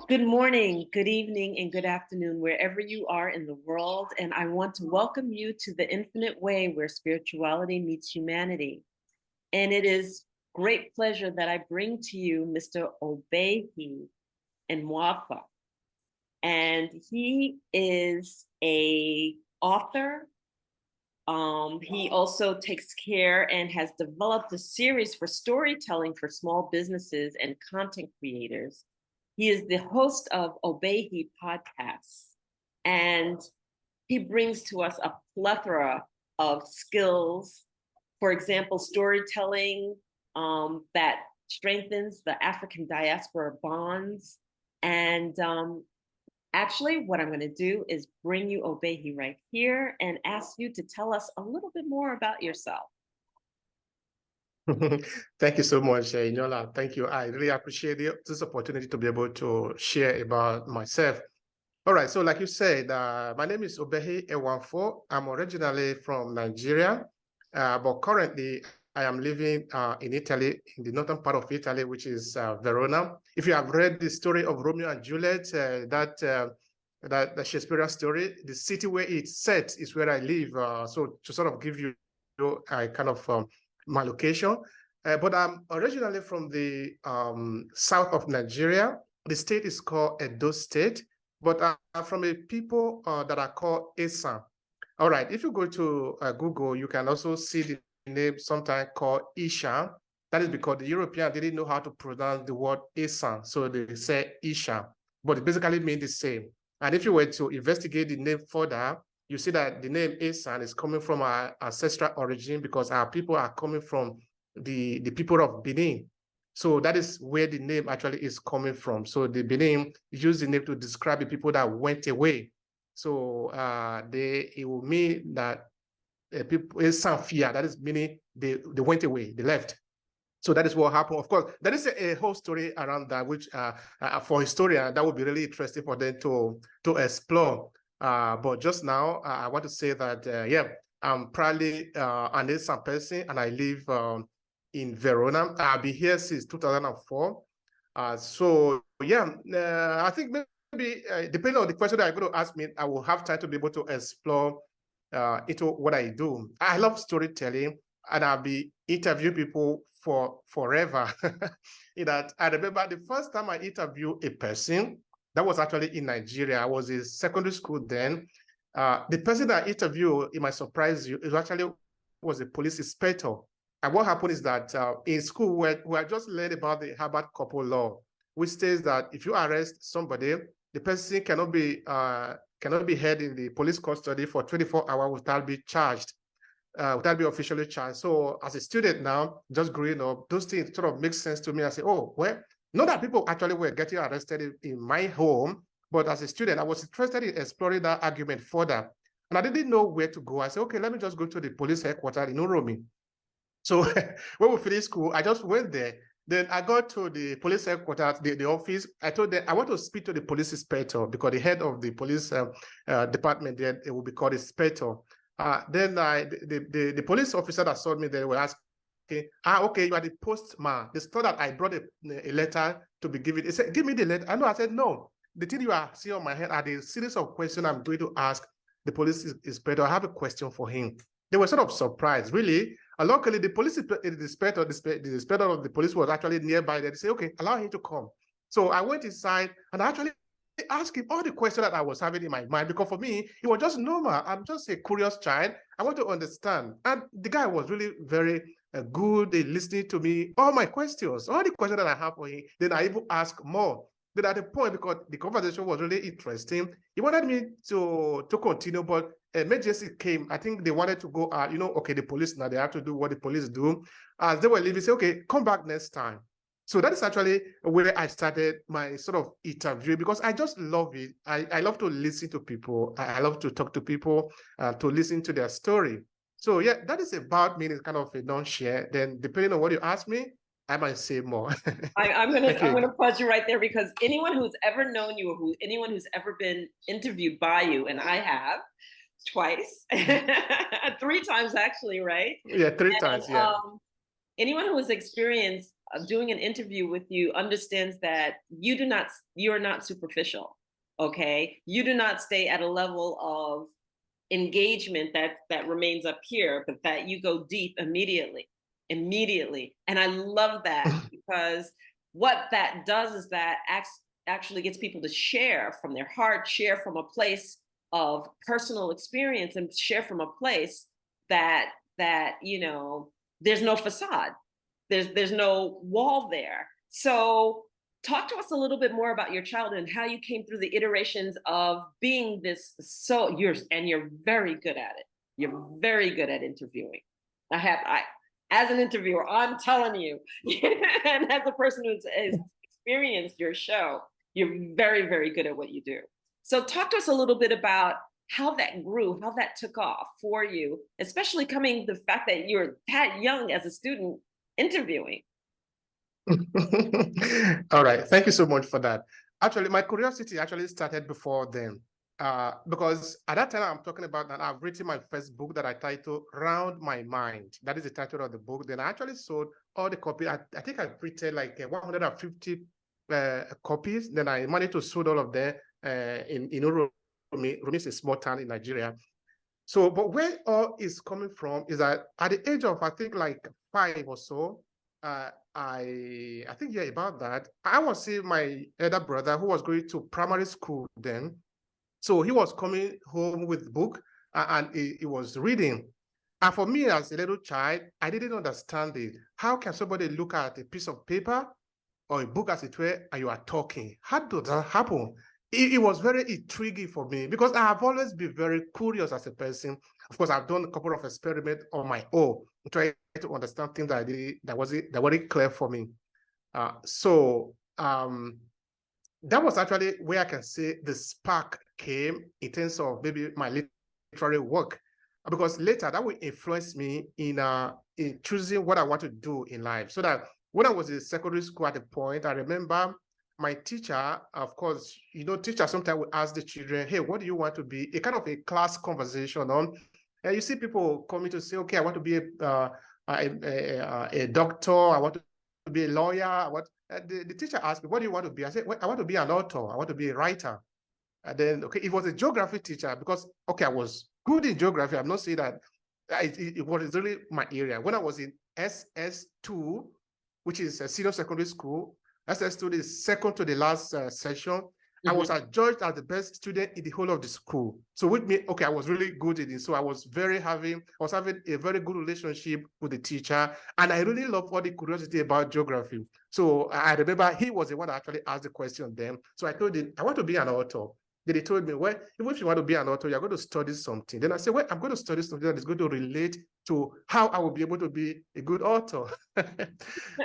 Good morning, good evening, and good afternoon, wherever you are in the world. And I want to welcome you to the infinite way where spirituality meets humanity. And it is great pleasure that I bring to you Mr. Obehi Ewanfah. And he is a author. He also takes care and has developed a series for storytelling for small businesses and content creators. He is the host of Obehi Podcast, and he brings to us a plethora of skills. For example, storytelling that strengthens the African diaspora bonds. And actually, what I'm going to do is bring you Obehi right here and ask you to tell us a little bit more about yourself. Thank you so much, Enolia. Thank you. I really appreciate this opportunity to be able to share about myself. All right. So like you said, my name is Obehi Ewanfoh. I'm originally from Nigeria, but currently I am living in Italy, in the northern part of Italy, which is Verona. If you have read the story of Romeo and Juliet, that Shakespearean story, the city where it's set is where I live. So to sort of give you a kind of my location, but I'm originally from the south of Nigeria. The state is called Edo State, but I'm from a people that are called Esan. All right, if you go to Google, you can also see the name sometimes called Isha. That is because the European didn't know how to pronounce the word Esan, so they say Isha, but it basically means the same. And if you were to investigate the name further, you see that the name Esan is coming from our ancestral origin because our people are coming from the people of Benin. So that is where the name actually is coming from. So the Benin used the name to describe the people that went away. So it will mean that people is Sanfia, that is meaning they went away, they left. So that is what happened. Of course, there is a whole story around that, which for historians, that would be really interesting for them to explore. But just now, I want to say that, yeah, I'm probably an Esan person, and I live in Verona. I've been here since 2004. So, yeah, I think maybe depending on the question that you're going to ask me, I will have time to be able to explore into what I do. I love storytelling, and I'll be interviewing people for forever. That I remember the first time I interviewed a person, that was actually in Nigeria. I was in secondary school then. The person that I interviewed, it might surprise you, it actually was a police inspector. And what happened is that in school, we had just learned about the Harvard couple law, which states that if you arrest somebody, the person cannot be held in the police custody for 24 hours without being charged. Without being officially charged. So as a student now, just growing up, those things sort of make sense to me. I say, oh, well, not that people actually were getting arrested in my home, but as a student, I was interested in exploring that argument further. And I didn't know where to go. I said, okay, let me just go to the police headquarters in Uromi. So when we finished school, I just went there. Then I got to the police headquarters, the office. I told them I want to speak to the police inspector because the head of the police department there, it will be called inspector. Then the police officer that saw me there were asking, okay, you are the postman. They thought that I brought a letter to be given. They said, give me the letter. I said, no. The thing you are seeing on my head are the series of questions I'm going to ask the police inspector. I have a question for him. They were sort of surprised, really. Luckily, the police inspector, the inspector of the police was actually nearby. They said, okay, allow him to come. So I went inside and I actually asked him all the questions that I was having in my mind, because for me, it was just normal. I'm just a curious child. I want to understand. And the guy was really very good in listening to me, all my questions, all the questions that I have for him. Then I even asked more. Then at the point, because the conversation was really interesting, he wanted me to continue, but emergency came. I think they wanted to go out, okay, the police now, they have to do what the police do. As they were leaving, say, okay, come back next time. So that is actually where I started my sort of interview, because I just love it. I love to listen to people. I love to talk to people, to listen to their story. So yeah, that is about me. It's kind of a non-share. Then depending on what you ask me, I might say more. I'm gonna pause you right there, because anyone who's ever known you, or anyone who's ever been interviewed by you, and I have twice, 3 times actually, right? Yeah, 3 times. Yeah. Anyone who has experienced doing an interview with you understands that you're not superficial. Okay, you do not stay at a level of engagement that remains up here, but that you go deep immediately. And I love that, because what that does is that actually gets people to share from their heart, share from a place of personal experience, and share from a place that there's no facade, there's no wall there. So talk to us a little bit more about your childhood and how you came through the iterations of being this. You're very good at it. You're very good at interviewing. As an interviewer, I'm telling you, and as a person who's experienced your show, you're very, very good at what you do. So talk to us a little bit about how that grew, how that took off for you, especially the fact that you're that young as a student interviewing. All right. Thank you so much for that. Actually, my curiosity actually started before then. Because at that time I'm talking about that, I've written my first book that I titled Round My Mind. That is the title of the book. Then I actually sold all the copies. I think I printed like 150 copies. Then I managed to sell all of them in Rumi. Rumi is a small town in Nigeria. So, but where all is coming from is that at the age of, I think like 5 or so, I think, yeah, about that, I was seeing my elder brother who was going to primary school then. So he was coming home with the book and he was reading. And for me as a little child, I didn't understand it. How can somebody look at a piece of paper or a book as it were and you are talking? How does that happen? It was very intriguing for me because I have always been very curious as a person. Of course, I've done a couple of experiments on my own, trying to understand things that weren't clear for me. That was actually where I can say the spark came in terms of maybe my literary work, because later that will influence me in choosing what I want to do in life. So that when I was in secondary school at a point, I remember my teacher, of course, teacher sometimes would ask the children, hey, what do you want to be? A kind of a class conversation on. And you see people coming to say, okay, I want to be a doctor, I want to be a lawyer. The teacher asked me, what do you want to be? I said, well, I want to be an author, I want to be a writer. And then, okay, it was a geography teacher because, okay, I was good in geography. I'm not saying that it was really my area. When I was in SS2, which is a senior secondary school, SS2 is second to the last session. I was adjudged as the best student in the whole of the school. So with me, okay, I was really good in it. So I was having a very good relationship with the teacher. And I really loved all the curiosity about geography. So I remember he was the one that actually asked the question then. So I told him, I want to be an author. Then he told me, well, even if you want to be an author, you're going to study something. Then I said, well, I'm going to study something that is going to relate to how I will be able to be a good author.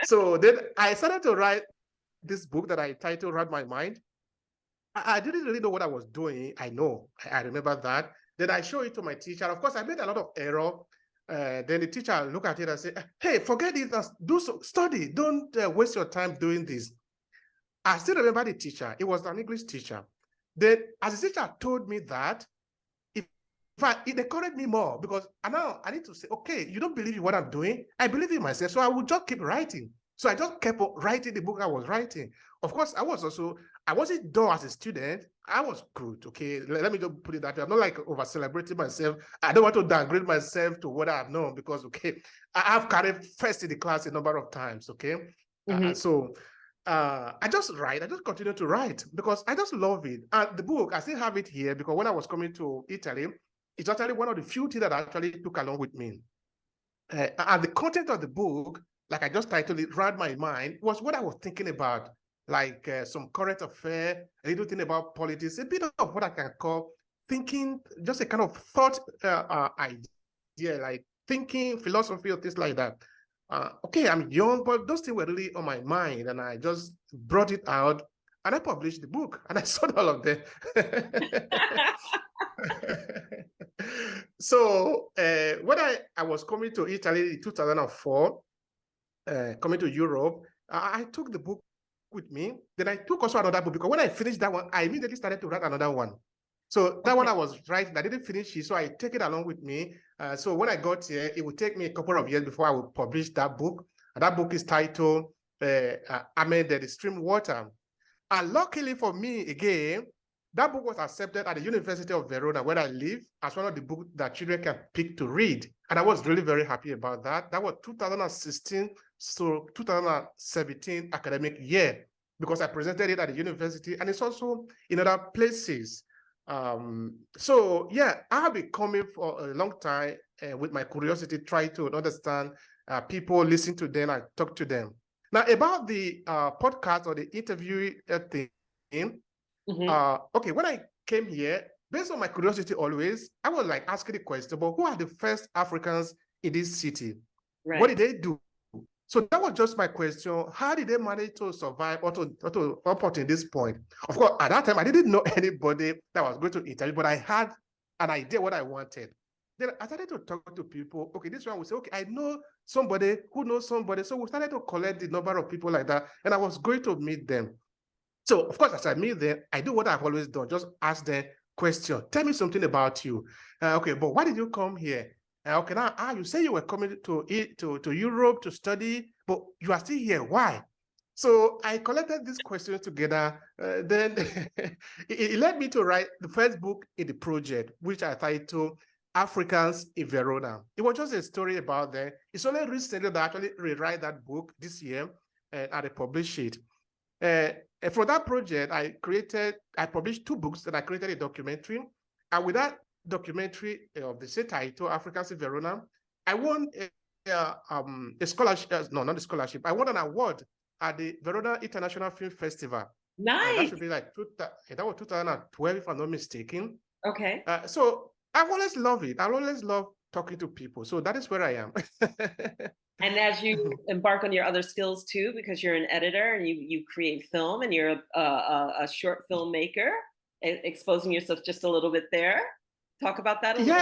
So then I started to write this book that I titled Round My Mind. I didn't really know what I was doing. I remember that. Then I showed it to my teacher. Of course, I made a lot of error. Then the teacher looked at it and said, hey, forget it, study. Don't waste your time doing this. I still remember the teacher. It was an English teacher. Then as the teacher told me that, in fact, it encouraged me more because now I need to say, okay, you don't believe in what I'm doing. I believe in myself. So I will just keep writing. So I just kept writing the book I was writing. Of course, I wasn't dull as a student. I was good, okay? Let me just put it that way. I'm not like over-celebrating myself. I don't want to downgrade myself to what I've known because, okay, I have carried first in the class a number of times, okay? I just write. I just continue to write because I just love it. And the book, I still have it here because when I was coming to Italy, it's actually one of the few things that I actually took along with me. And the content of the book, like I just titled it, Round My Mind, was what I was thinking about, like some current affair, a little thing about politics, a bit of what I can call thinking, just a kind of thought idea, like thinking, philosophy, or things like that. Okay, I'm young, but those things were really on my mind, and I just brought it out, and I published the book, and I sold all of them. So when I was coming to Italy in 2004, coming to Europe, I took the book with me. Then I took also another book because when I finished that one, I immediately started to write another one. So that one I was writing, I didn't finish it, so I take it along with me. So when I got here, it would take me a couple of years before I would publish that book. And that book is titled amended the stream water. And luckily for me, again, that book was accepted at the University of Verona, where I live, as one of the books that children can pick to read. And I was really very happy about that. That was 2016 to 2017 academic year, because I presented it at the university, and it's also in other places. So yeah, I have been coming for a long time with my curiosity, try to understand people, listen to them, and talk to them. Now, about the podcast or the interview thing, okay, when I came here, based on my curiosity always, I was like asking the question, but who are the first Africans in this city? Right. What did they do? So that was just my question. How did they manage to survive or to up until this point? Of course, at that time, I didn't know anybody that was going to interview, but I had an idea what I wanted. Then I started to talk to people. Okay, this one will say, okay, I know somebody who knows somebody. So we started to collect the number of people like that, and I was going to meet them. So of course, as I meet them, I do what I've always done, just ask them question. Tell me something about you. Okay, but why did you come here? Okay, now you say you were coming to Europe to study, but you are still here. Why? So I collected these questions together. Then it led me to write the first book in the project, which I titled Africans in Verona. It was just a story about them. It's only recently that I actually rewrite that book this year, and I published it. For that project, I published 2 books, and I created a documentary. And with that documentary of the same title, Africans in Verona, I won a scholarship. No, not a scholarship. I won an award at the Verona International Film Festival. Nice. That should be like that was 2012, if I'm not mistaken. Okay. So I've always loved it. I always love talking to people. So that is where I am. And as you embark on your other skills too, because you're an editor and you create film and you're a short filmmaker, exposing yourself just a little bit there. Talk about that a little.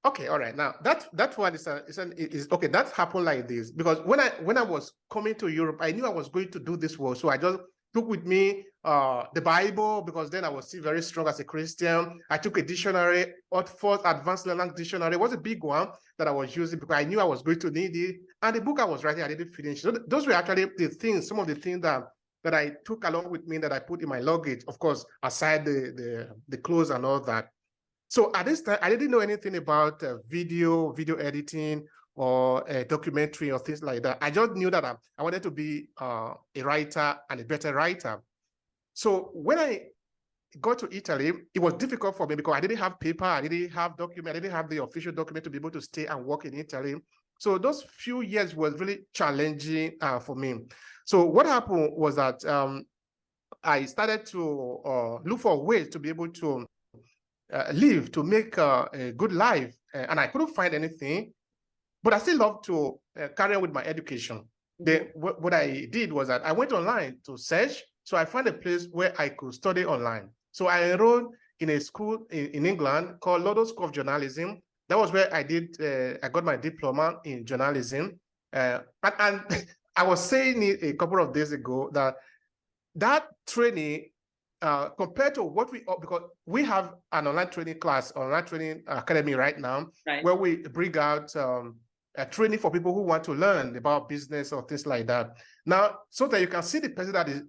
Okay, all right. Now that one is okay. That happened like this because when I was coming to Europe, I knew I was going to do this work, so I just took with me the Bible, because then I was still very strong as a Christian. I took a dictionary, Oxford Advanced Learning Dictionary. It was a big one that I was using because I knew I was going to need it. And the book I was writing, I didn't finish. So those were actually the things, some of the things that I took along with me, that I put in my luggage, of course, aside the clothes and all that. So at this time, I didn't know anything about video editing or documentary or things like that. I just knew that I wanted to be a writer and a better writer. So when I got to Italy, it was difficult for me because I didn't have paper, I didn't have document, I didn't have the official document to be able to stay and work in Italy. So those few years was really challenging for me. So what happened was that I started to look for ways to be able to live, to make a good life, and I couldn't find anything, but I still love to carry on with my education. Then what I did was that I went online to search, so I found a place where I could study online. So I enrolled in a school in England called London School of Journalism. That was where I got my diploma in journalism. And I was saying it a couple of days ago that training, compared to what because we have an online training class, online training academy right now, where we bring out training for people who want to learn about business or things like that. Now, so that you can see the person that is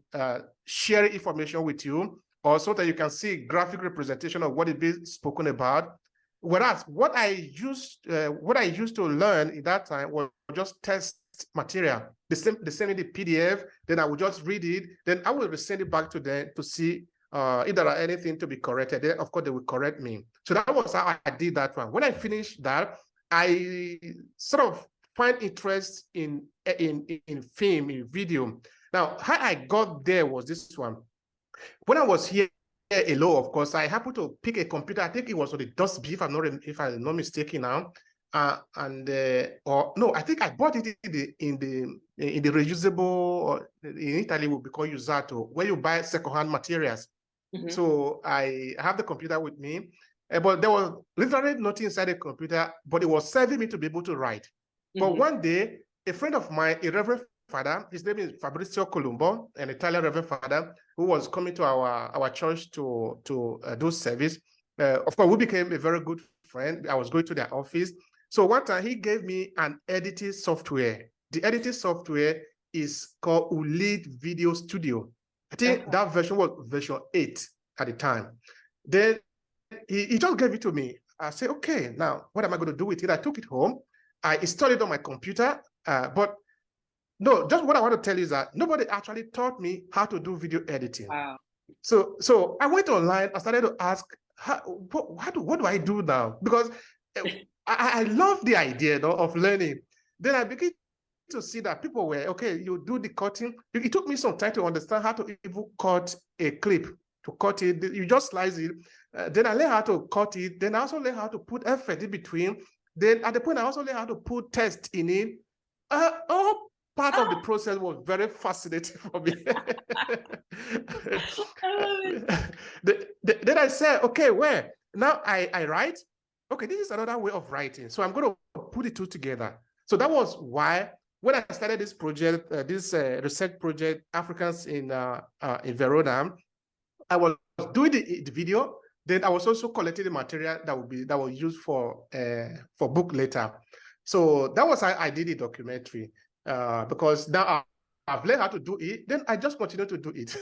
sharing information with you, or so that you can see graphic representation of what is being spoken about. Whereas what I used to learn at that time was just test material. They send me the PDF, then I would just read it, then I will send it back to them to see if there are anything to be corrected. Then, of course, they will correct me. So that was how I did that one. When I finished that, I sort of find interest in film, in video. Now, how I got there was this one. When I was here alone, of course, I happened to pick a computer. I think it was on the DOS-B, if I'm not mistaken now. Or no, I think I bought it in the reusable, or in Italy would be called usato, where you buy secondhand materials. So I have the computer with me, but there was literally nothing inside the computer, but it was serving me to be able to write. But one day, a friend of mine, a reverend father, his name is Fabrizio Colombo, an Italian reverend father, who was coming to our church to do service. Of course, we became a very good friend. I was going to their office. So one time he gave me an editing software. The editing software is called Ulid Video Studio. I think that version was version 8 at the time. Then he just gave it to me. I said, okay, now what am I going to do with it? I took it home. I installed it on my computer. But no, just what I want to tell you is that nobody actually taught me how to do video editing. Wow. So I went online. I started to ask, what do I do now? Because I love the idea of learning. Then I began to see that people were, okay, you do the cutting. It took me some time to understand how to even cut a clip, to cut it. You just slice it. Then I learned how to cut it. Then I also learned how to put effort in between. Then at the point, I also learned how to put text in it. All part of the process was very fascinating for me. Then I said, okay, where? Now I write. Okay, this is another way of writing. So I'm going to put it two together. So that was why when I started this project, this research project, Africans in Verona, I was doing the video. Then I was also collecting the material that will use for book later. So that was how I did the documentary. Because now I've learned how to do it, then I just continue to do it.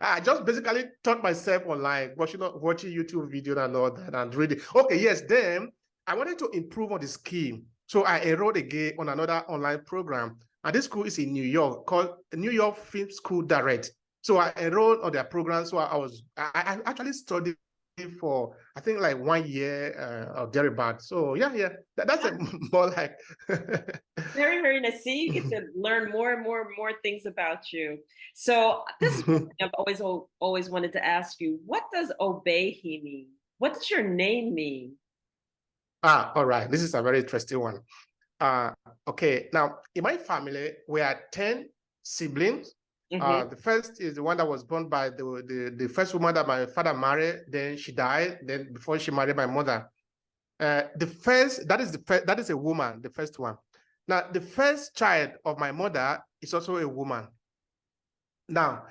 I just basically taught myself online, watching YouTube videos and all that and reading. Okay, yes, then I wanted to improve on the skill. So I enrolled again on another online program. And this school is in New York called New York Film School Direct. So I enrolled on their program. So I actually studied for, I think, like 1 year or thereabout. So yeah, that's more like. Very, very nice. See, you get to learn more and more things about you. So this is what I've always wanted to ask you. What does Obehi mean? What does your name mean? All right. This is a very interesting one. Okay. Now, in my family, we are 10 siblings. The first is the one that was born by the first woman that my father married. Then she died. Then before she married my mother, that is a woman, the first one. Now, the first child of my mother is also a woman. Now,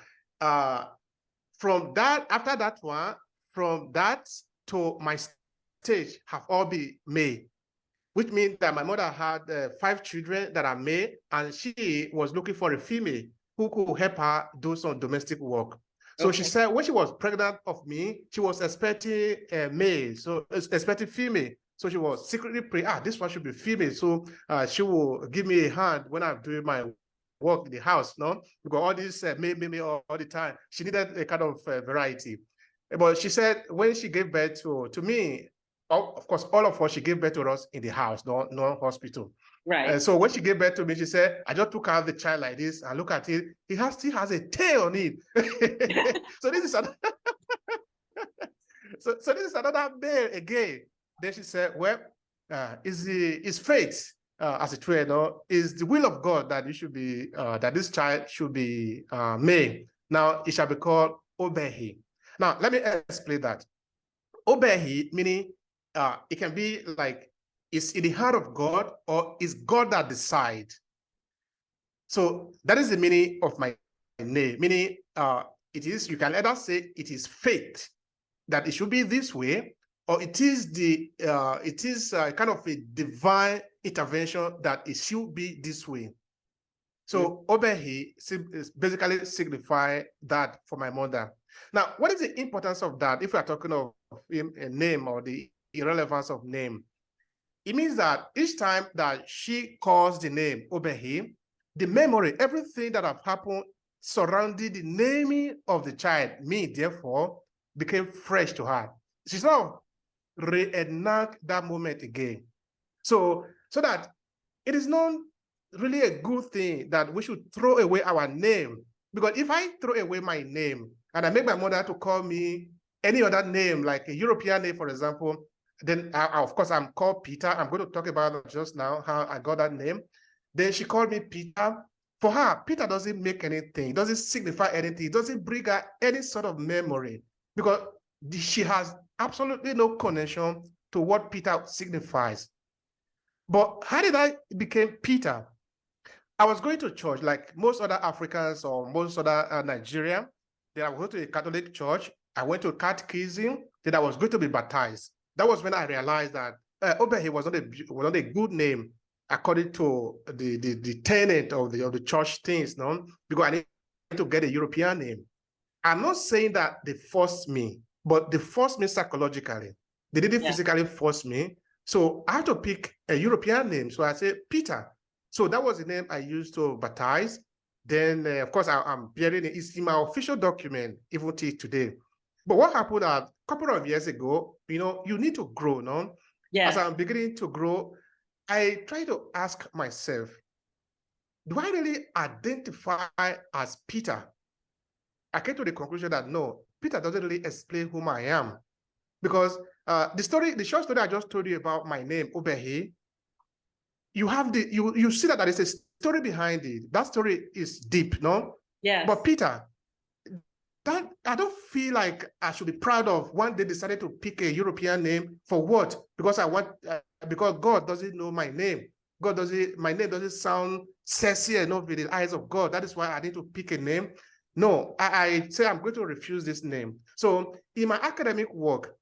from that, after that one, from that to my stage have all been male, which means that my mother had 5 children that are male, and she was looking for a female who could help her do some domestic work. So she said when she was pregnant of me, she was expecting a male, so expecting female. So she was secretly praying, this one should be female. So she will give me a hand when I'm doing my work in the house, no? Because all this male all the time. She needed a kind of variety. But she said when she gave birth to me, of course, all of us, she gave birth to us in the house, no hospital. Right. So when she gave birth to me, she said, I just took out the child like this and look at it. He still has a tail on it. So this is another so this is another male again. Then she said, well, is fate, as it were, no, is the will of God that you should be that this child should be male. Now it shall be called Obehi. Now let me explain that. Obehi meaning it can be like it's in the heart of God, or is God that decides. So that is the meaning of my name. Meaning it is, you can either say it is fate that it should be this way, or it is kind of a divine intervention that it should be this way. So Obehi basically signify that for my mother. Now, what is the importance of that if we are talking of a name or the irrelevance of name? It means that each time that she calls the name Obehi, the memory, everything that have happened surrounding the naming of the child, me, therefore, became fresh to her. She's now reenact that moment again. So that it is not really a good thing that we should throw away our name. Because if I throw away my name and I make my mother to call me any other name, like a European name, for example, then of course I'm called Peter. I'm going to talk about just now how I got that name. Then she called me Peter. For her, Peter doesn't make anything. It doesn't signify anything. It doesn't bring her any sort of memory because she has absolutely no connection to what Peter signifies. But how did I become Peter? I was going to church like most other Africans or most other Nigerian. Then I went to a Catholic church. I went to catechism. Then I was going to be baptized. That was when I realized that Obehi was not a good name. according to the tenet of the church things, no, because I need to get a European name. I'm not saying that they forced me, but they forced me psychologically. They didn't physically force me. So I had to pick a European name. So I said Peter. So that was the name I used to baptize. Then, of course, I'm bearing it. It's in my official document, even till today. But what happened a couple of years ago, you need to grow, no? Yes. As I'm beginning to grow, I try to ask myself, do I really identify as Peter? I came to the conclusion that no, Peter doesn't really explain whom I am. Because the short story I just told you about my name, Obehi, you see that there is a story behind it. That story is deep, no? Yes. But Peter, that I don't feel like I should be proud of when they decided to pick a European name. For what? Because because God doesn't know my name. My name doesn't sound sexy enough in the eyes of God. That is why I need to pick a name. No, I say I'm going to refuse this name. So in my academic work,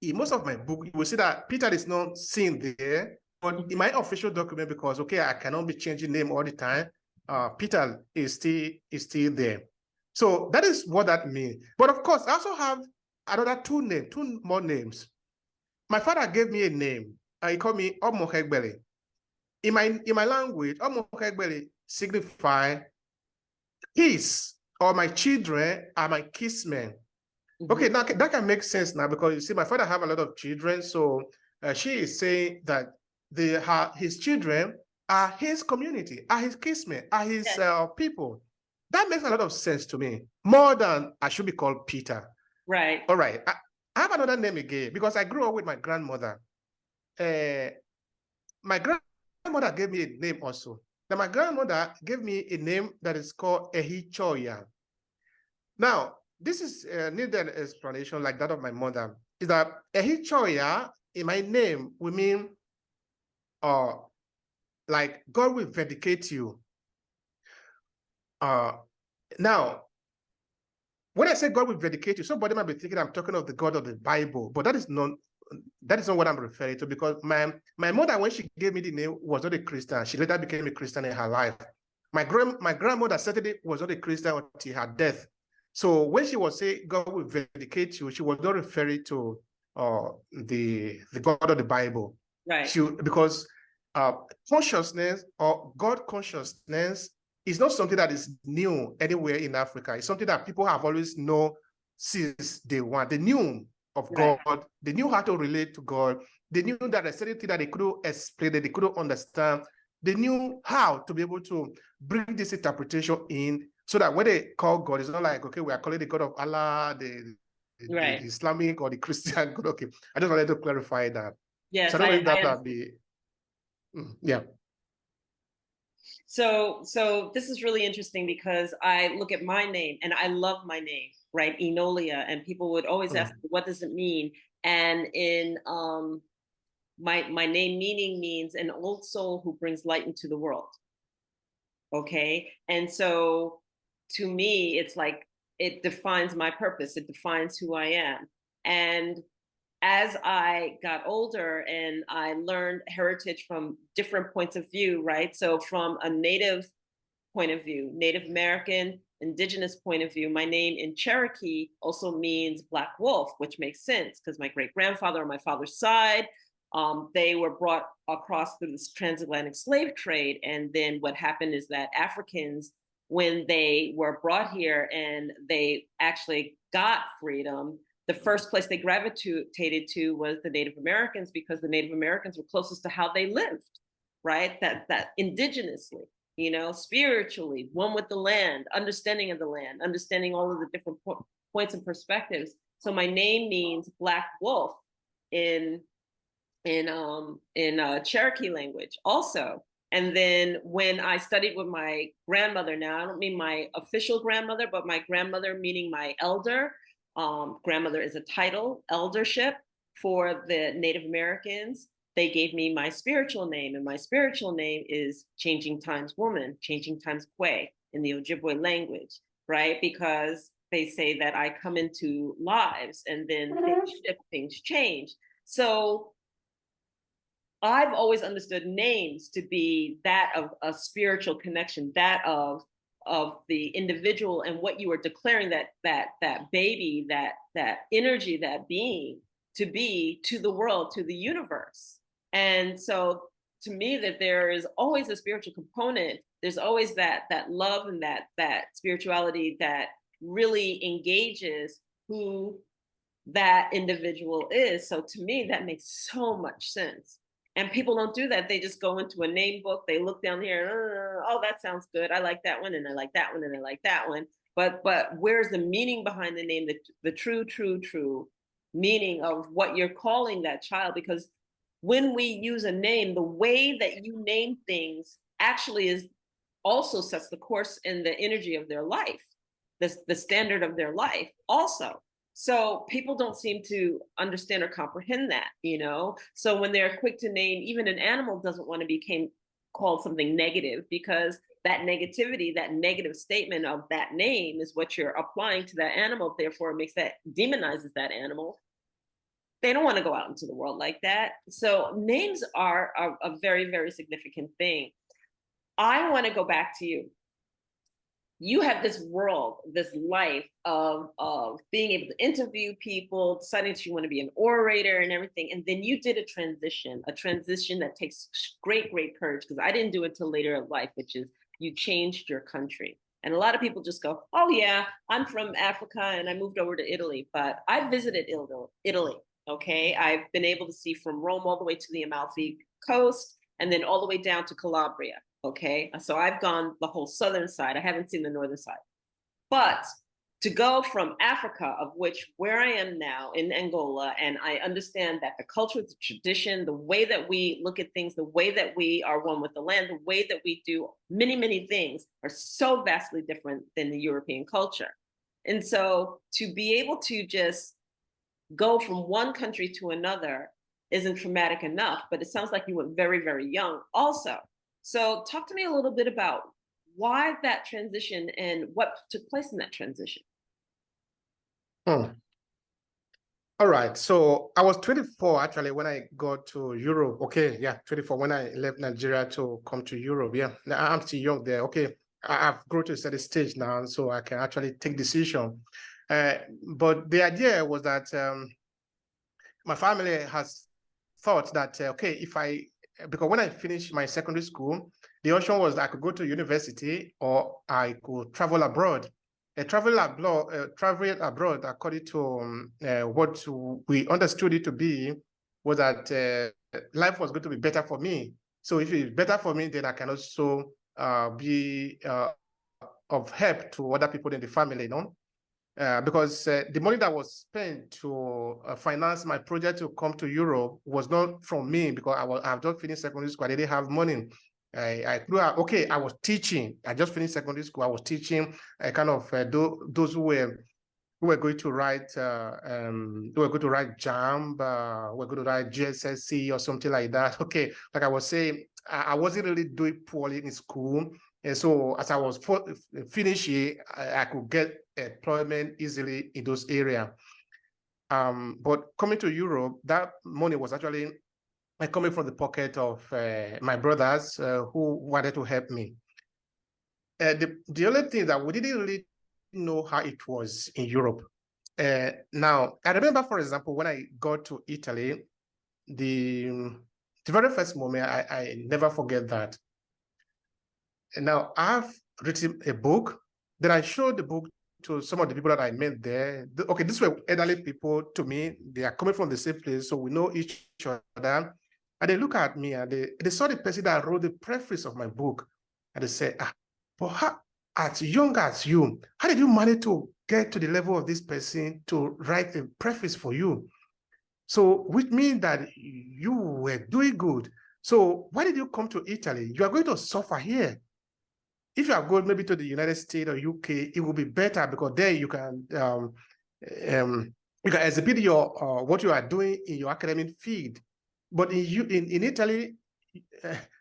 in most of my book, you will see that Peter is not seen there, but in my official document, because I cannot be changing name all the time, Peter is still there. So that is what that means. But of course, I also have another two more names. My father gave me a name. He called me Omohegbele. In my language, Omohegbele signifies kiss, or my children are my kissmen. Okay, now that can make sense now, because you see, my father have a lot of children. So she is saying that his children are his community, are his kissmen, are his people. That makes a lot of sense to me, more than I should be called Peter. Right. All right. I have another name again, because I grew up with my grandmother. My grandmother gave me a name also. Now, my grandmother gave me a name that is called Ehichoya. Now, this is need an explanation like that of my mother. Is that Ehichoya in my name will mean like God will vindicate you. Now, when I say God will vindicate you, somebody might be thinking I'm talking of the God of the Bible, but that is not what I'm referring to, because my mother, when she gave me the name, was not a Christian. She later became a Christian in her life. My grandmother certainly was not a Christian until her death. So when she was saying God will vindicate you, she was not referring to the God of the Bible. Right. Because consciousness or God consciousness is not something that is new anywhere in Africa. It's something that people have always known since day one. They knew of God. They knew how to relate to God. They knew that there's certain thing that they couldn't explain, that they couldn't understand. They knew how to be able to bring this interpretation in, so that when they call God, it's not like, okay, we are calling the God of Allah, the Islamic or the Christian God. Okay, I just wanted to clarify that. Yes, so I don't know if that would be, yeah. So this is really interesting, because I look at my name and I love my name, right? Enolia, and people would always ask me, what does it mean? And in my name means an old soul who brings light into the world. Okay, and so to me, it's like it defines my purpose. It defines who I am. And as I got older and I learned heritage from different points of view, right? So from a Native point of view, Native American, indigenous point of view, my name in Cherokee also means Black Wolf, which makes sense because my great-grandfather on my father's side, they were brought across through this transatlantic slave trade. And then what happened is that Africans, when they were brought here and they actually got freedom, the first place they gravitated to was the Native Americans, because the Native Americans were closest to how they lived, right? That indigenously, spiritually, one with the land, understanding of the land, understanding all of the different points and perspectives. So my name means Black Wolf in Cherokee language also. And then when I studied with my grandmother, now I don't mean my official grandmother, but my grandmother, meaning my elder. Grandmother is a title, eldership for the Native Americans. They gave me my spiritual name, and my spiritual name is Changing Times Woman, Changing Times Kwe in the Ojibwe language, right? Because they say that I come into lives and then things shift, things change. So I've always understood names to be that of a spiritual connection, that of the individual and what you are declaring that baby, that energy, that being to be to the world, to the universe. And so to me, that there is always a spiritual component. There's always that love and that spirituality that really engages who that individual is. So to me, that makes so much sense. And people don't do that. They just go into a name book. They look down here. Oh, that sounds good. I like that one, and I like that one, and I like that one. But where's the meaning behind the name? The true meaning of what you're calling that child? Because when we use a name, the way that you name things actually is also sets the course and the energy of their life, the standard of their life also. So people don't seem to understand or comprehend that, you know? So when they're quick to name, even an animal doesn't want to be called something negative, because that negativity, that negative statement of that name is what you're applying to that animal. Therefore, it makes that, demonizes that animal. They don't want to go out into the world like that. So names are a very, very significant thing. I want to go back to you. You have this world, this life of being able to interview people, deciding that you want to be an orator and everything. And then you did a transition that takes great, great courage, because I didn't do it till later in life, which is you changed your country. And a lot of people just go, oh yeah, I'm from Africa and I moved over to Italy, but I visited Italy. Okay. I've been able to see from Rome all the way to the Amalfi Coast and then all the way down to Calabria. Okay, so I've gone the whole southern side. I haven't seen the northern side. But to go from Africa, of which where I am now in Angola, and I understand that the culture, the tradition, the way that we look at things, the way that we are one with the land, the way that we do many, many things are so vastly different than the European culture. And so to be able to just go from one country to another isn't traumatic enough, but it sounds like you went very, very young also. So talk to me a little bit about why that transition and what took place in that transition. Hmm. All right. So I was 24 actually when I got to Europe. Okay. Yeah. 24 when I left Nigeria to come to Europe. Yeah. Now, I'm still young there. Okay. I've grown to a certain stage now, so I can actually take decision. But the idea was that my family has thought that, okay, because when I finished my secondary school, the option was I could go to university or I could travel abroad. Travel abroad, according to what we understood it to be, was that life was going to be better for me. So if it's better for me, then I can also be of help to other people in the family, you know? Because the money that was spent to finance my project to come to Europe was not from me, because I've just finished secondary school. I didn't have money. I was teaching. I just finished secondary school. I was teaching those who were going to write JAMB, who were going to write GSSC or something like that. Okay, like I was saying, I wasn't really doing poorly in school. And so as I was finishing, I could get employment easily in those areas. But coming to Europe, that money was actually coming from the pocket of my brothers who wanted to help me. The only thing that we didn't really know how it was in Europe. Now, I remember, for example, when I got to Italy, the very first moment, I never forget that. And now I've written a book. Then I showed the book to some of the people that I met there. Okay, these were elderly people to me. They are coming from the same place, so we know each other. And they look at me and they saw the person that wrote the preface of my book. And they said, but how, as young as you, how did you manage to get to the level of this person to write a preface for you? So, which means that you were doing good. So why did you come to Italy? You are going to suffer here. If you are going maybe to the United States or UK, it will be better, because there you can exhibit your what you are doing in your academic field. But in Italy,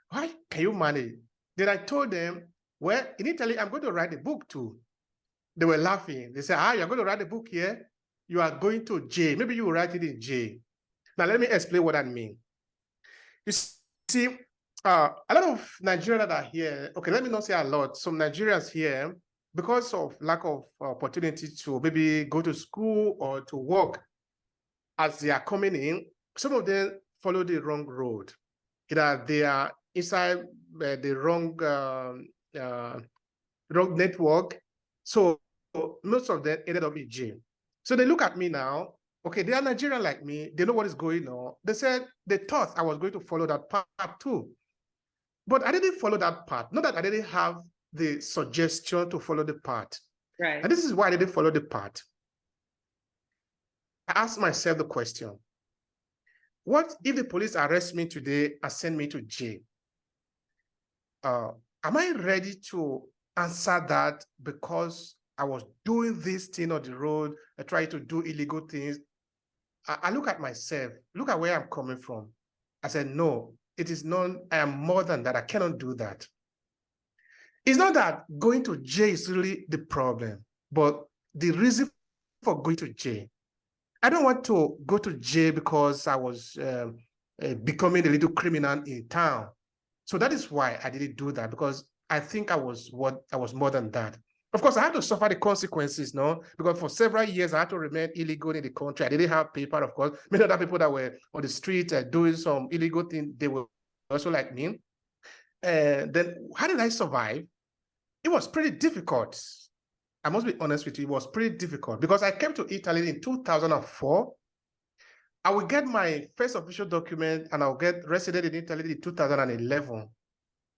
why can you manage? Then I told them, well, in Italy, I'm going to write a book too. They were laughing. They said, you're going to write a book here? You are going to J. Maybe you will write it in J. Now, let me explain what that means. You see, a lot of Nigerians that are here, okay, let me not say a lot, some Nigerians here, because of lack of opportunity to maybe go to school or to work, as they are coming in, some of them follow the wrong road. Either they are inside the wrong network. So most of them ended up in jail. So they look at me now. Okay, they are Nigerian like me. They know what is going on. They thought I was going to follow that path too. But I didn't follow that path. Not that I didn't have the suggestion to follow the path. Right. And this is why I didn't follow the path. I asked myself the question, what if the police arrest me today and send me to jail? Am I ready to answer that because I was doing this thing on the road, I tried to do illegal things? I look at myself, look at where I'm coming from. I said, no, it is not, I am more than that. I cannot do that. It's not that going to jail is really the problem, but the reason for going to jail. I don't want to go to jail because I was becoming a little criminal in town. So that is why I didn't do that, because I think I was more than that. Of course, I had to suffer the consequences, no? Because for several years, I had to remain illegal in the country. I didn't have paper, of course. Many other people that were on the street doing some illegal thing, they were also like me. Then how did I survive? It was pretty difficult. I must be honest with you, it was pretty difficult because I came to Italy in 2004. I will get my first official document and I'll get resident in Italy in 2011.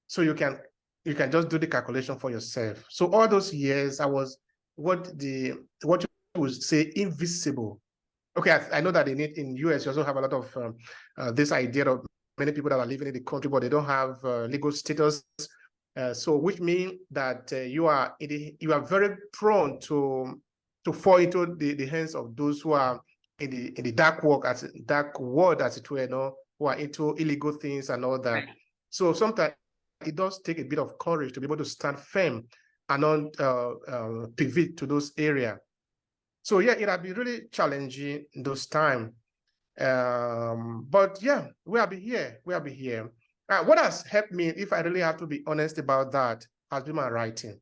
So you can just do the calculation for yourself. So all those years, I was what you would say invisible. Okay, I know that in US, you also have a lot of this idea of many people that are living in the country, but they don't have legal status. So which means that you are very prone to fall into the hands of those who are in the dark world, as it were, who are into illegal things and all that. Right. So sometimes it does take a bit of courage to be able to stand firm and not pivot to those areas. So yeah, it has been really challenging in those times. But yeah, we'll be here. What has helped me, if I really have to be honest about that, has been my writing.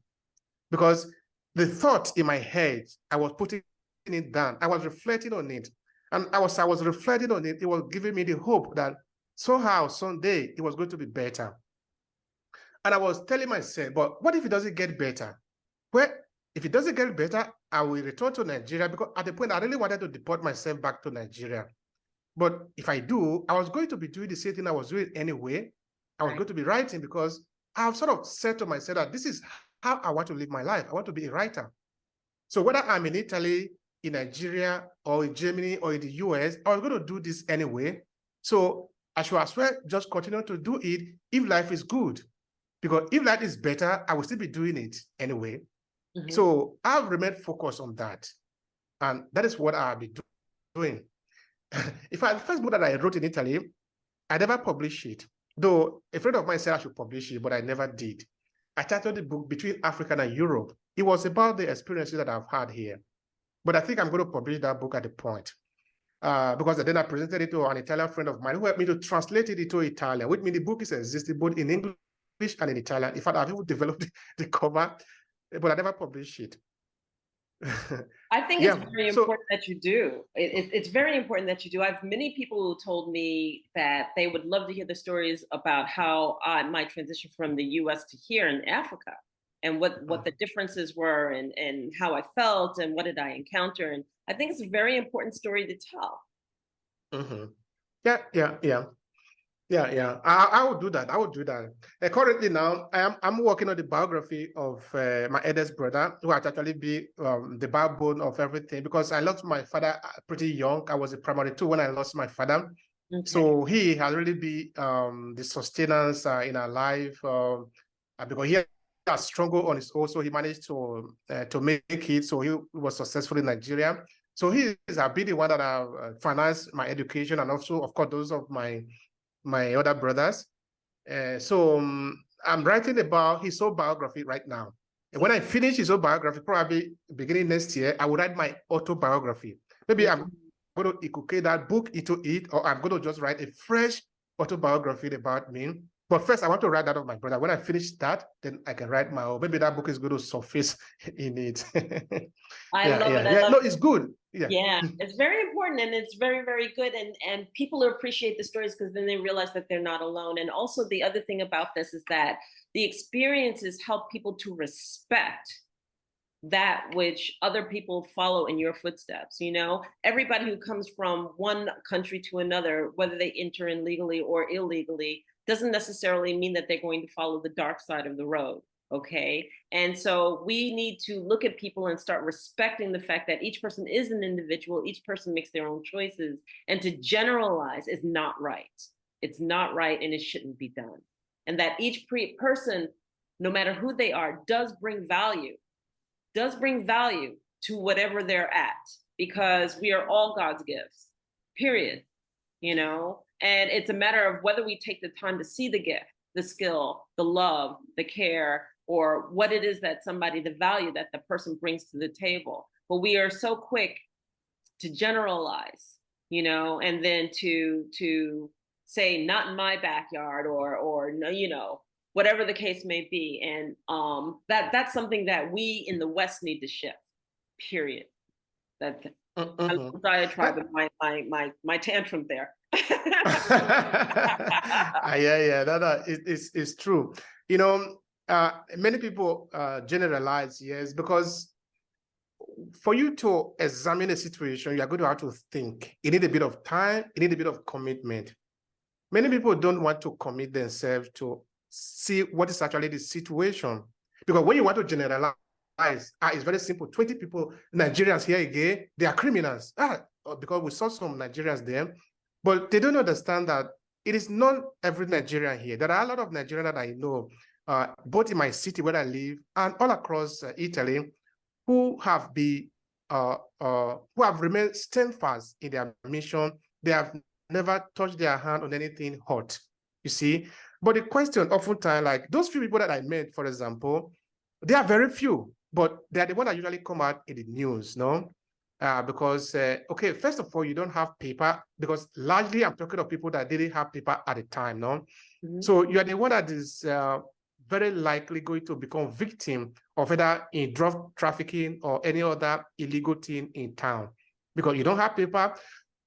Because the thought in my head, I was putting it down. I was reflecting on it. And I was reflecting on it. It was giving me the hope that somehow, someday, it was going to be better. And I was telling myself, but what if it doesn't get better? Well, if it doesn't get better, I will return to Nigeria, because at the point, I really wanted to deport myself back to Nigeria. But if I do, I was going to be doing the same thing I was doing anyway. I was going to be writing, because I've sort of said to myself that this is how I want to live my life. I want to be a writer. So whether I'm in Italy, in Nigeria, or in Germany, or in the US, I was going to do this anyway. So I should as well just continue to do it if life is good. Because if life is better, I will still be doing it anyway. Mm-hmm. So I've remained focused on that. And that is what I'll be doing. In fact, the first book that I wrote in Italy, I never published it. Though a friend of mine said I should publish it, but I never did. I titled the book Between Africa and Europe. It was about the experiences that I've had here. But I think I'm going to publish that book at the point. Because then I presented it to an Italian friend of mine who helped me to translate it into Italian, which means the book is existing both in English and in Italian. In fact, I've even developed the cover, but I never published it. I think it's very important that you do. It's very important that you do. I have many people who told me that they would love to hear the stories about how my transition from the US to here in Africa, and what the differences were, and how I felt, and what did I encounter. And I think it's a very important story to tell. Mm-hmm. Yeah. I will do that. Currently now, I'm working on the biography of my eldest brother, who had actually be the backbone of everything, because I lost my father pretty young. I was in primary 2 when I lost my father. Okay. So he has really been the sustenance in our life, because he has struggled on his own. So he managed to make it. So he was successful in Nigeria. So he has been the one that financed my education, and also, of course, those of my other brothers. So I'm writing about his autobiography right now. And when I finish his autobiography, probably beginning next year, I will write my autobiography. Maybe I'm going to inculcate that book into it, or I'm going to just write a fresh autobiography about me. But first, I want to write that of my brother. When I finish that, then I can write my own. Maybe that book is going to surface in it. I Yeah, love yeah, it. I yeah. love No, it. it's good. Yeah. Yeah, it's very important and it's very, very good. And people appreciate the stories because then they realize that they're not alone. And also the other thing about this is that the experiences help people to respect that which other people follow in your footsteps. You know, everybody who comes from one country to another, whether they enter in legally or illegally, doesn't necessarily mean that they're going to follow the dark side of the road. Okay. And so we need to look at people and start respecting the fact that each person is an individual, each person makes their own choices, and to generalize is not right. It's not right and it shouldn't be done. And that each person, no matter who they are, does bring value to whatever they're at, because we are all God's gifts, period. You know, and it's a matter of whether we take the time to see the gift, the skill, the love, the care, or what it is that the value that the person brings to the table. But we are so quick to generalize, you know, and then to say not in my backyard or no, you know, whatever the case may be. And that's something that we in the West need to shift. Period. That I Mhm. diatribe with my tantrum there. Yeah, it's true. You know, many people generalize, yes, because for you to examine a situation, you are going to have to think. You need a bit of time, you need a bit of commitment. Many people don't want to commit themselves to see what is actually the situation. Because when you want to generalize, it's very simple. 20 people, Nigerians here again, they are criminals. Because we saw some Nigerians there, but they don't understand that it is not every Nigerian here. There are a lot of Nigerians that I know, both in my city where I live and all across Italy, who have remained steadfast in their mission. They have never touched their hand on anything hot, you see. But the question oftentimes, like those few people that I met, for example, they are very few, but they are the ones that usually come out in the news, no? Because, okay, first of all, you don't have paper, because largely I'm talking of people that didn't have paper at the time, no? Mm-hmm. So you are the one that is very likely going to become victim of either in drug trafficking or any other illegal thing in town, because you don't have paper.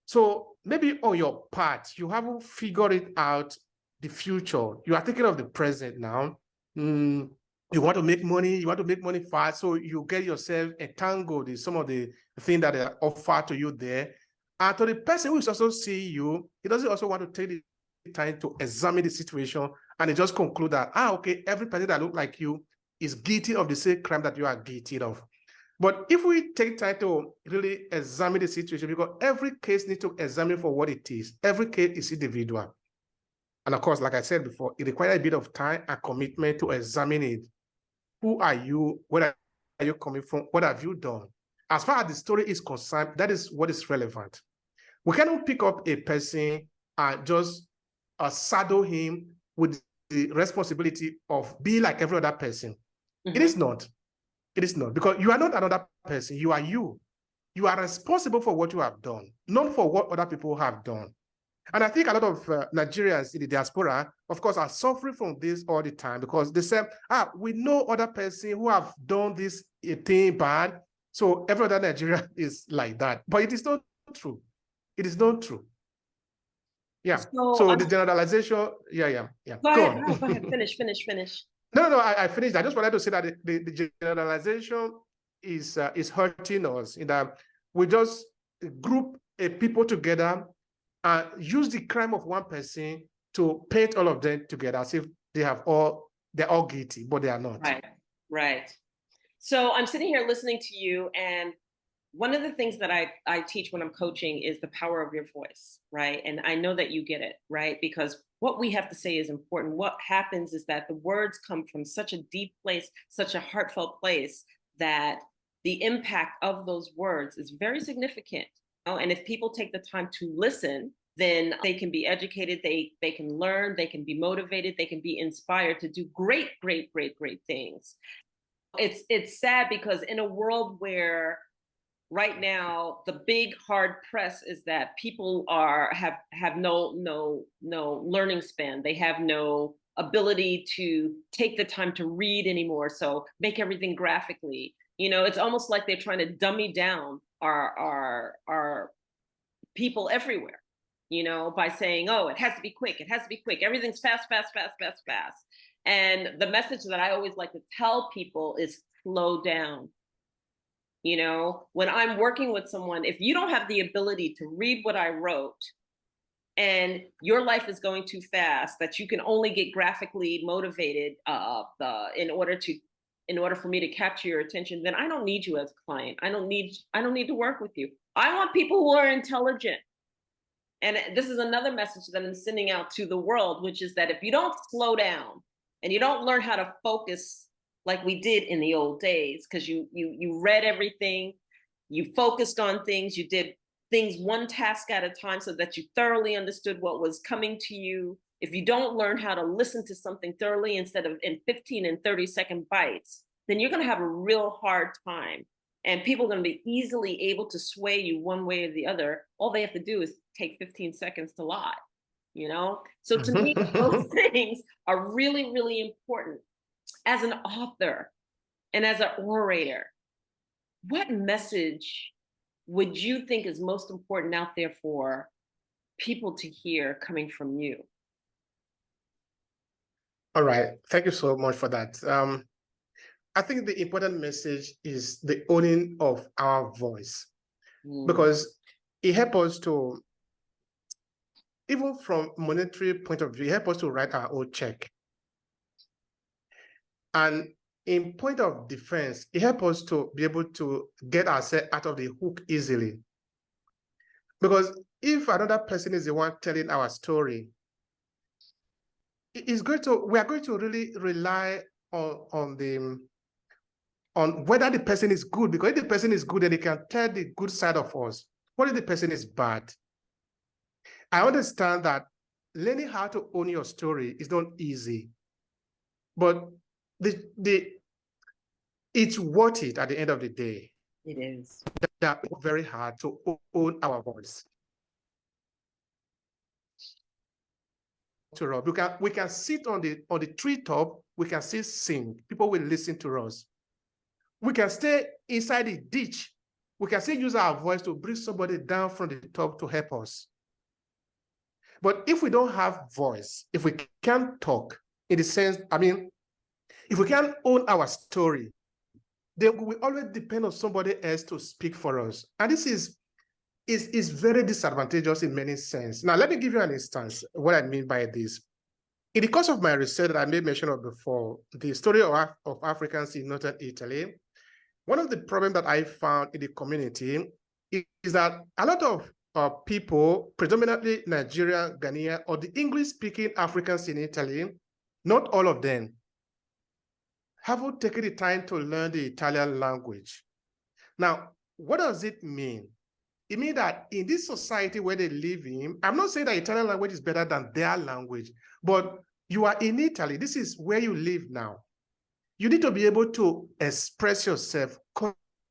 So maybe on your part, you haven't figured it out the future. You are thinking of the present now. You want to make money fast. So you get yourself entangled in some of the things that are offered to you there. And to the person who is also seeing you, he doesn't also want to take the time to examine the situation and just conclude that, okay, every person that looks like you is guilty of the same crime that you are guilty of. But if we take time to really examine the situation, because every case needs to examine for what it is. Every case is individual. And of course, like I said before, it requires a bit of time and commitment to examine it. Who are you? Where are you coming from? What have you done? As far as the story is concerned, that is what is relevant. We cannot pick up a person and just saddle him with the responsibility of being like every other person. Mm-hmm. It is not. It is not, because you are not another person. You are you. You are responsible for what you have done, not for what other people have done. And I think a lot of Nigerians in the diaspora, of course, are suffering from this all the time, because they say, we know other person who have done this thing bad, so every other Nigerian is like that. But it is not true. It is not true. Yeah. So the generalization, yeah. Go ahead. Finish. No, I finished. I just wanted to say that the generalization is hurting us, in that we just group people together and use the crime of one person to paint all of them together as if they're all guilty, but they are not. Right. So I'm sitting here listening to you, and one of the things that I teach when I'm coaching is the power of your voice, right? And I know that you get it, right? Because what we have to say is important. What happens is that the words come from such a deep place, such a heartfelt place, that the impact of those words is very significant. And if people take the time to listen, then they can be educated, they can learn, they can be motivated, they can be inspired to do great things. It's sad because in a world where right now the big hard press is that people have no learning span. They have no ability to take the time to read anymore. So make everything graphically. It's almost like they're trying to dummy down our people everywhere, by saying, oh, it has to be quick. It has to be quick. Everything's fast, fast, fast, fast, fast. And the message that I always like to tell people is slow down. When I'm working with someone, if you don't have the ability to read what I wrote and your life is going too fast, that you can only get graphically motivated in order for me to capture your attention, then I don't need you as a client. I don't need to work with you. I want people who are intelligent. And this is another message that I'm sending out to the world, which is that if you don't slow down and you don't learn how to focus like we did in the old days, because you read everything, you focused on things, you did things one task at a time so that you thoroughly understood what was coming to you. If you don't learn how to listen to something thoroughly instead of in 15 and 30-second bites, then you're going to have a real hard time. And people are going to be easily able to sway you one way or the other. All they have to do is take 15 seconds to lie, So to me, those things are really, really important. As an author and as an orator, what message would you think is most important out there for people to hear coming from you? All right. Thank you so much for that. I think the important message is the owning of our voice, because it helps us to, even from monetary point of view, it helps us to write our own check. And in point of defense, it helps us to be able to get ourselves out of the hook easily. Because if another person is the one telling our story, we are going to really rely on whether the person is good. Because if the person is good, then they can tell the good side of us. What if the person is bad? I understand that learning how to own your story is not easy, but it's worth it at the end of the day. It is. They're very hard to own our voice. We can sit on the treetop, we can still sing. People will listen to us. We can stay inside the ditch. We can still use our voice to bring somebody down from the top to help us. But if we don't have voice, if we can't talk, in the sense, if we can't own our story, then we always depend on somebody else to speak for us. And this is very disadvantageous in many senses. Now, let me give you an instance, what I mean by this. In the course of my research that I made mention of before, the story of Africans in northern Italy, one of the problems that I found in the community is that a lot of people, predominantly Nigerian, Ghanaian, or the English-speaking Africans in Italy, not all of them, haven't taken the time to learn the Italian language. Now, what does it mean? It means that in this society where they live in, I'm not saying that Italian language is better than their language, but you are in Italy. This is where you live now. You need to be able to express yourself,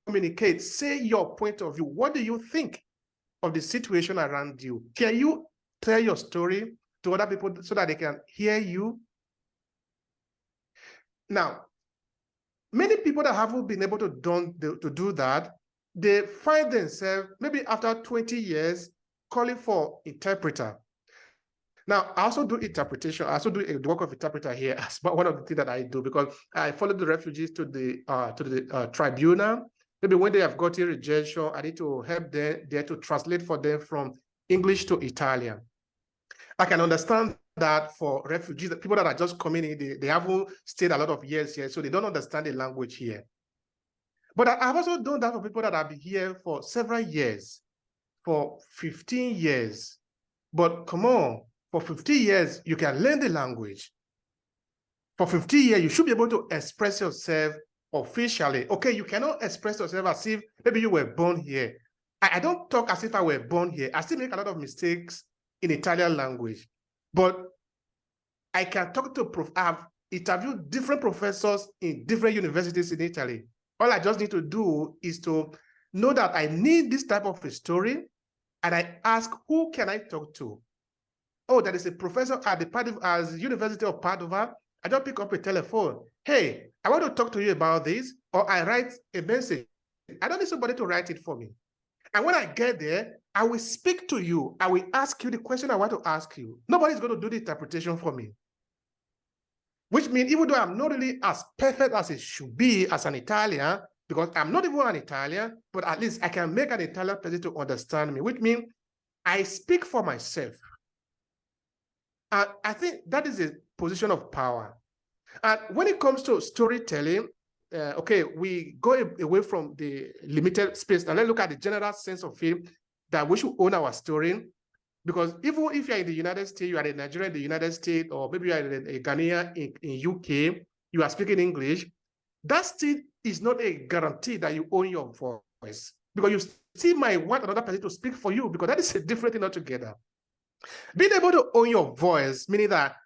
communicate, say your point of view. What do you think of the situation around you? Can you tell your story to other people so that they can hear you? Now, many people that haven't been able to do that, they find themselves maybe after 20 years calling for interpreter. Now, I also do interpretation. I also do the work of interpreter here as one of the things that I do, because I follow the refugees to the tribunal. Maybe when they have got a rejection, I need to help them there to translate for them from English to Italian. I can understand that for refugees, the people that are just coming in, they haven't stayed a lot of years here, so they don't understand the language here. But I've also done that for people that have been here for several years, for 15 years. But come on, for 50 years, you can learn the language. For 50 years, you should be able to express yourself officially. Okay, you cannot express yourself as if maybe you were born here. I don't talk as if I were born here. I still make a lot of mistakes in Italian language. But I can talk to, I've interviewed different professors in different universities in Italy. All I just need to do is to know that I need this type of a story, and I ask, who can I talk to? Oh, there is a professor at the University of Padova. I just pick up a telephone. Hey, I want to talk to you about this, or I write a message. I don't need somebody to write it for me. And when I get there, I will speak to you. I will ask you the question I want to ask you. Nobody's going to do the interpretation for me. Which means even though I'm not really as perfect as it should be as an Italian, because I'm not even an Italian, but at least I can make an Italian person to understand me, which means I speak for myself. I think that is a position of power. And when it comes to storytelling, okay, we go away from the limited space and let's look at the general sense of it, that we should own our story. Because even if you're in the United States, you are a Nigerian in the United States, or maybe you are a Ghanaian in UK, you are speaking English, that still is not a guarantee that you own your voice. Because you still might want another person to speak for you, because that is a different thing altogether. Being able to own your voice, meaning that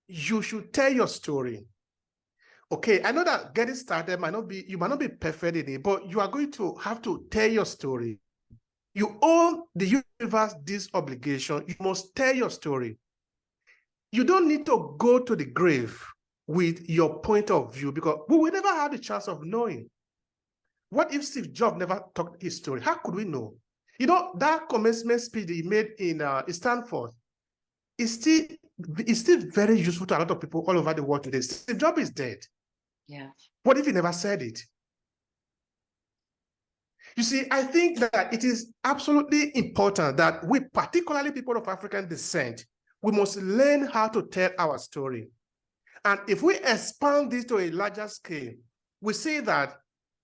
you should tell your story. Okay, I know that getting started you might not be perfect in it, but you are going to have to tell your story. You own the universe this obligation. You must tell your story. You don't need to go to the grave with your point of view, because we will never have the chance of knowing. What if Steve Jobs never talked his story? How could we know? You know, that commencement speech he made in Stanford is still very useful to a lot of people all over the world today. Steve Jobs is dead. Yeah. What if he never said it? You see, I think that it is absolutely important that we, particularly people of African descent, we must learn how to tell our story. And if we expand this to a larger scale, we see that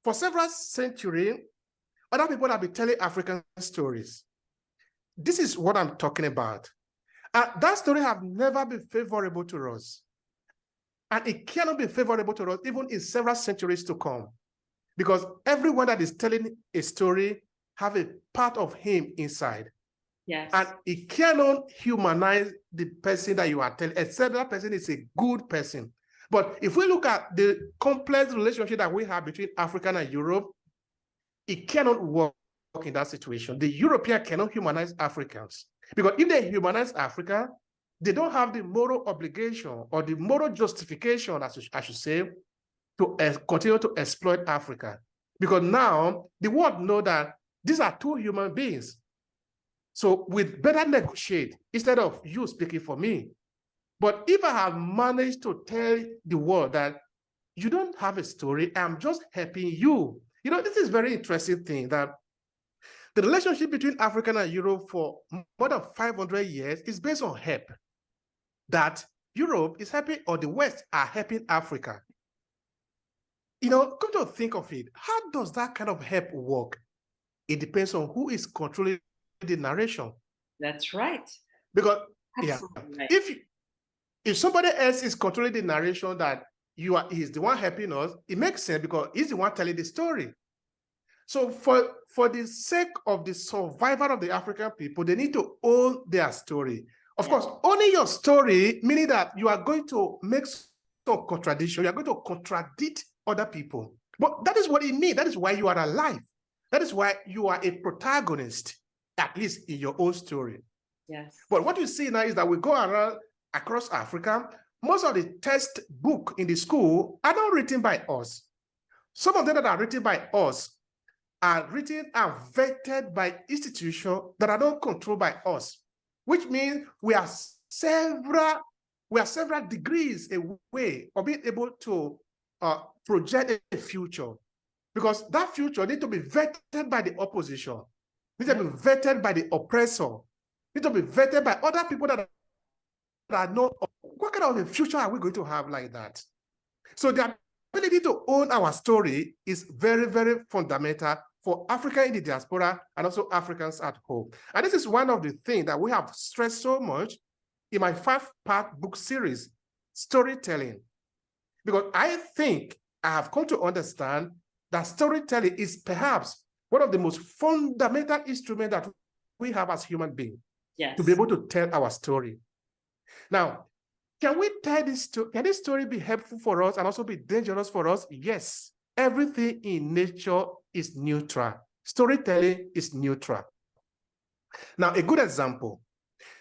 for several centuries, other people have been telling African stories. This is what I'm talking about. That story have never been favorable to us. And it cannot be favorable to us even in several centuries to come. Because everyone that is telling a story have a part of him inside. Yes. And it cannot humanize the person that you are telling, except that person is a good person. But if we look at the complex relationship that we have between Africa and Europe, it cannot work in that situation. The European cannot humanize Africans. Because if they humanize Africa, they don't have the moral obligation or the moral justification, I should say, to continue to exploit Africa. Because now the world knows that these are two human beings. So we'd better negotiate instead of you speaking for me. But if I have managed to tell the world that you don't have a story, I'm just helping you. You know, this is very interesting thing, that the relationship between Africa and Europe for more than 500 years is based on help. That Europe is helping, or the West are helping Africa. You know, come to think of it, how does that kind of help work? It depends on who is controlling the narration. That's right. Because Absolutely right. if somebody else is controlling the narration that he's the one helping us, it makes sense because he's the one telling the story. So for the sake of the survival of the African people, they need to own their story. Of course, owning your story, meaning that you are going to make some contradiction, you are going to contradict other people. But that is what it means. That is why you are alive. That is why you are a protagonist, at least in your own story. Yes. But what you see now is that we go around across Africa. Most of the textbooks in the school are not written by us. Some of them that are written by us are written and vetted by institutions that are not controlled by us, which means we are several degrees away of being able to project a future, because that future needs to be vetted by the opposition, needs to be vetted by the oppressor, needs to be vetted by other people that are not. What kind of a future are we going to have like that? So the ability to own our story is very, very fundamental for Africa in the diaspora and also Africans at home. And this is one of the things that we have stressed so much in my 5-part book series, Storytelling. Because I think I have come to understand that storytelling is perhaps one of the most fundamental instruments that we have as human beings to be able to tell our story. Now, can we tell this story? Can this story be helpful for us and also be dangerous for us? Yes. Everything in nature is neutral. Storytelling is neutral. Now, a good example,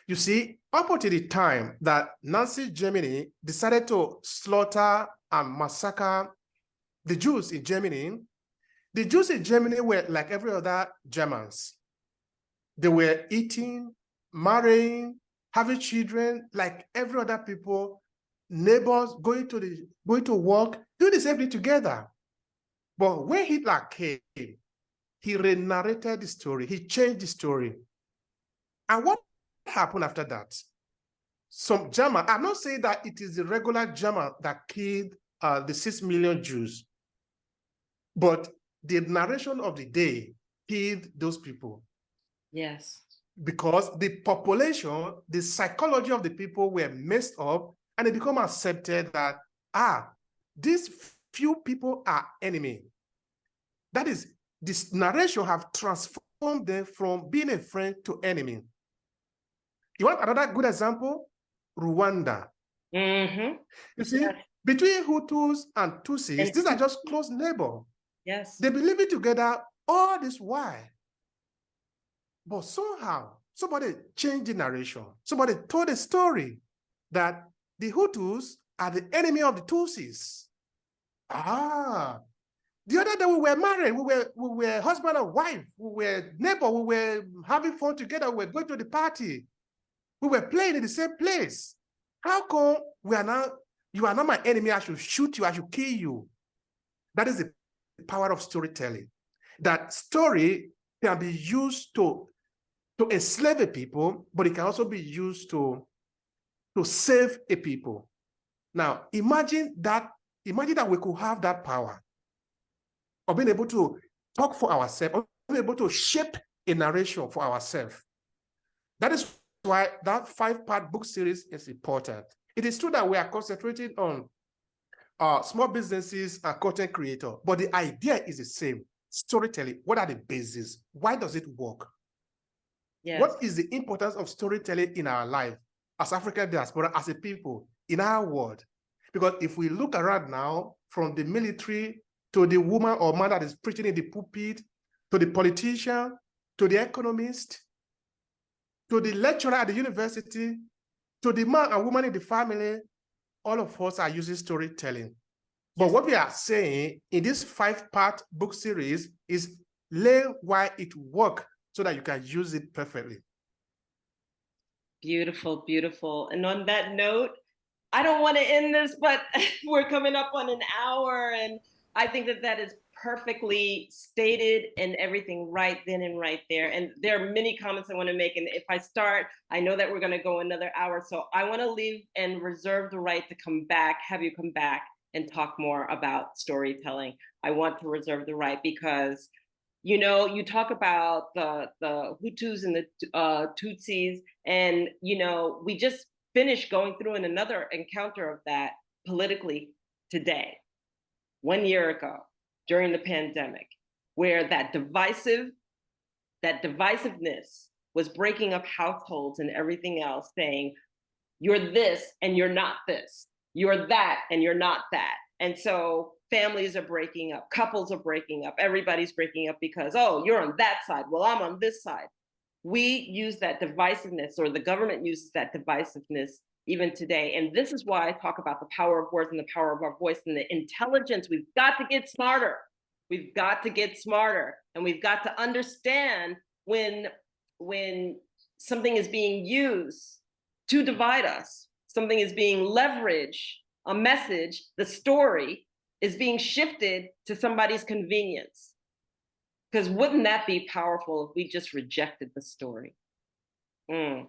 you see, up until the time that Nazi Germany decided to slaughter and massacre the Jews in Germany, the Jews in Germany were like every other Germans. They were eating, marrying, having children like every other people, neighbors, going to work, doing the same thing together. But when Hitler came, he re-narrated the story. He changed the story. And what happened after that? Some German, I'm not saying that it is the regular German that killed the 6 million Jews, but the narration of the day killed those people. Yes. Because the population, the psychology of the people were messed up, and it become accepted that, these few people are enemy. That is, this narration have transformed them from being a friend to enemy. You want another good example? Rwanda. Mm-hmm. You see, between Hutus and Tutsis, these are just close neighbors. Yes. They've been living together all this while. But somehow, somebody changed the narration. Somebody told a story that the Hutus are the enemy of the Tutsis. The other day we were married, we were husband and wife, we were neighbor, we were having fun together, we were going to the party, we were playing in the same place. How come you are not my enemy, I should shoot you, I should kill you? That is the power of storytelling. That story can be used to enslave a people, but it can also be used to save a people. Now, imagine that we could have that power of being able to talk for ourselves, or being able to shape a narration for ourselves. That is why that 5-part book series is important. It is true that we are concentrating on small businesses and content creators, but the idea is the same. Storytelling, what are the bases? Why does it work? Yes. What is the importance of storytelling in our life as African diaspora, as a people, in our world? Because if we look around now, from the military to the woman or man that is preaching in the pulpit, to the politician, to the economist, to the lecturer at the university, to the man and woman in the family, all of us are using storytelling. But what we are saying in this 5-part book series is lay why it works so that you can use it perfectly. Beautiful, beautiful. And on that note, I don't want to end this, but we're coming up on an hour, and I think that is perfectly stated and everything right then and right there. And there are many comments I want to make, and if I start, I know that we're going to go another hour. So I want to leave and reserve the right to come back, have you come back and talk more about storytelling. I want to reserve the right because, you know, you talk about the Hutus and the Tutsis, and, you know, we just finished going through another encounter of that politically today, 1 year ago, during the pandemic, where that divisiveness was breaking up households and everything else, saying, you're this and you're not this, you're that and you're not that. And so families are breaking up, couples are breaking up, everybody's breaking up because, oh, you're on that side, well, I'm on this side. We use that divisiveness, or the government uses that divisiveness even today. And this is why I talk about the power of words and the power of our voice and the intelligence. We've got to get smarter. We've got to get smarter. And we've got to understand when something is being used to divide us, something is being leveraged, a message, the story is being shifted to somebody's convenience. Because wouldn't that be powerful if we just rejected the story? And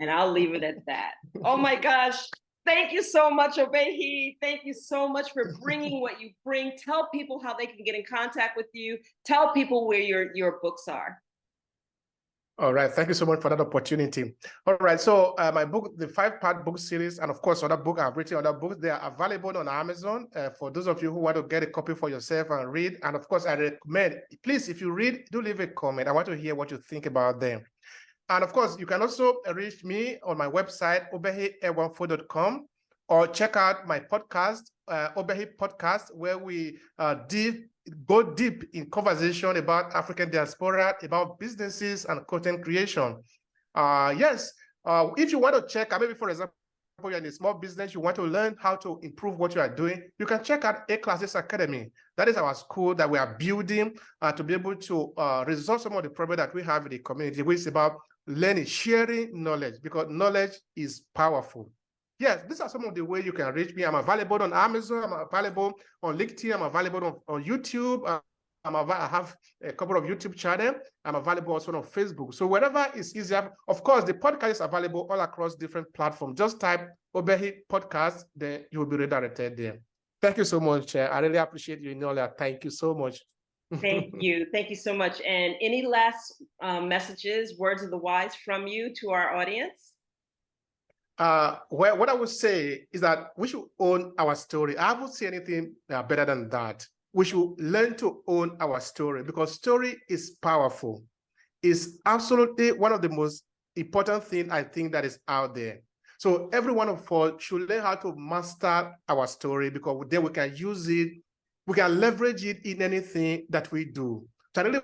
I'll leave it at that. Oh my gosh. Thank you so much, Obehi. Thank you so much for bringing what you bring. Tell people how they can get in contact with you. Tell people where your books are. All right. Thank you so much for that opportunity. All right. So my book, the 5-part book series, and of course, other book I've written, other books, they are available on Amazon for those of you who want to get a copy for yourself and read. And of course, I recommend, please, if you read, do leave a comment. I want to hear what you think about them. And of course, you can also reach me on my website, obehiewanfoh.com, or check out my podcast, Obehi Podcast, where we go deep in conversation about African diaspora, about businesses and content creation. Yes, if you want to check out, maybe for example, you're in a small business, you want to learn how to improve what you are doing, you can check out AClasses Academy. That is our school that we are building to be able to resolve some of the problems that we have in the community, which is about learning, sharing knowledge, because knowledge is powerful. Yes, these are some of the ways you can reach me. I'm available on Amazon, I'm available on LinkedIn, I'm available on YouTube. I have a couple of YouTube channels. I'm available also on Facebook. So wherever is easier, of course, the podcast is available all across different platforms. Just type Obehi Podcast, then you will be redirected there. Thank you so much. I really appreciate you, Enolia. Thank you so much. Thank you. Thank you so much. And any last messages, words of the wise from you to our audience? Well, what I would say is that we should own our story. I haven't seen anything better than that. We should learn to own our story, because story is powerful. It's absolutely one of the most important things I think that is out there. So every one of us should learn how to master our story, because then we can use it, we can leverage it in anything that we do. So I really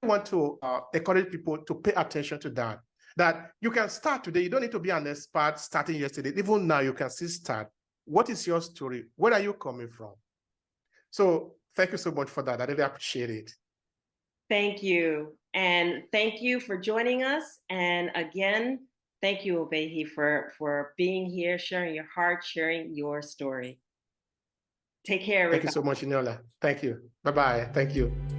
want to encourage people to pay attention to that. That you can start today. You don't need to be an expert starting yesterday. Even now, you can still start. What is your story? Where are you coming from? So thank you so much for that. I really appreciate it. Thank you. And thank you for joining us. And again, thank you, Obehi, for being here, sharing your heart, sharing your story. Take care, everybody. Thank you so much, Enolia. Thank you. Bye-bye. Thank you.